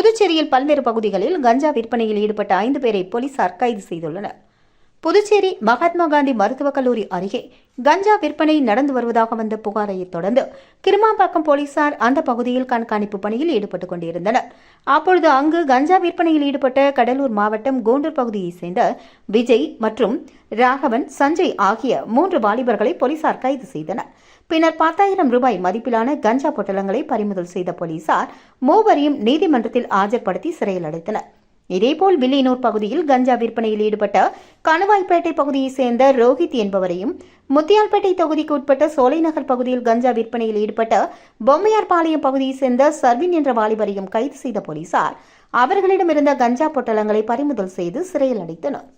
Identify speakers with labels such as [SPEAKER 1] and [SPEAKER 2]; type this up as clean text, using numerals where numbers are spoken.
[SPEAKER 1] புதுச்சேரியில் பல்வேறு பகுதிகளில் கஞ்சா விற்பனையில் ஈடுபட்ட 5 பேரை போலீசார் கைது செய்துள்ளனர். புதுச்சேரி மகாத்மா காந்தி மருத்துவக் கல்லூரி அருகே கஞ்சா விற்பனை நடந்து வருவதாக வந்த புகாரை தொடர்ந்து கிருமாம்பாக்கம் போலீசார் அந்த பகுதியில் கண்காணிப்பு பணியில் ஈடுபட்டுக் கொண்டிருந்தனர். அப்பொழுது அங்கு கஞ்சா விற்பனையில் ஈடுபட்ட கடலூர் மாவட்டம் கோண்டூர் பகுதியைச் சேர்ந்த விஜய் மற்றும் ராகவன், சஞ்சய் ஆகிய 3 வாலிபர்களை போலீசார் கைது செய்தனர். பின்னர் 10,000 ரூபாய் மதிப்பிலான கஞ்சா பொட்டலங்களை பறிமுதல் செய்த போலீசார் மூவரையும் நீதிமன்றத்தில் ஆஜர்படுத்தி சிறையில் அடைத்தனர். இதேபோல் வில்லியனூர் பகுதியில் கஞ்சா விற்பனையில் ஈடுபட்ட கணுவாய்பேட்டை பகுதியைச் சேர்ந்த ரோஹித் என்பவரையும், முத்தியால்பேட்டை தொகுதிக்கு உட்பட்ட சோலைநகர் பகுதியில் கஞ்சா விற்பனையில் ஈடுபட்ட பொம்மையார்பாளையம் பகுதியைச் சேர்ந்த சர்வின் என்ற வாலிபரையும் கைது செய்த போலீசார் அவர்களிடமிருந்த கஞ்சா பொட்டலங்களை பறிமுதல் செய்து சிறையில் அடைத்தனர்.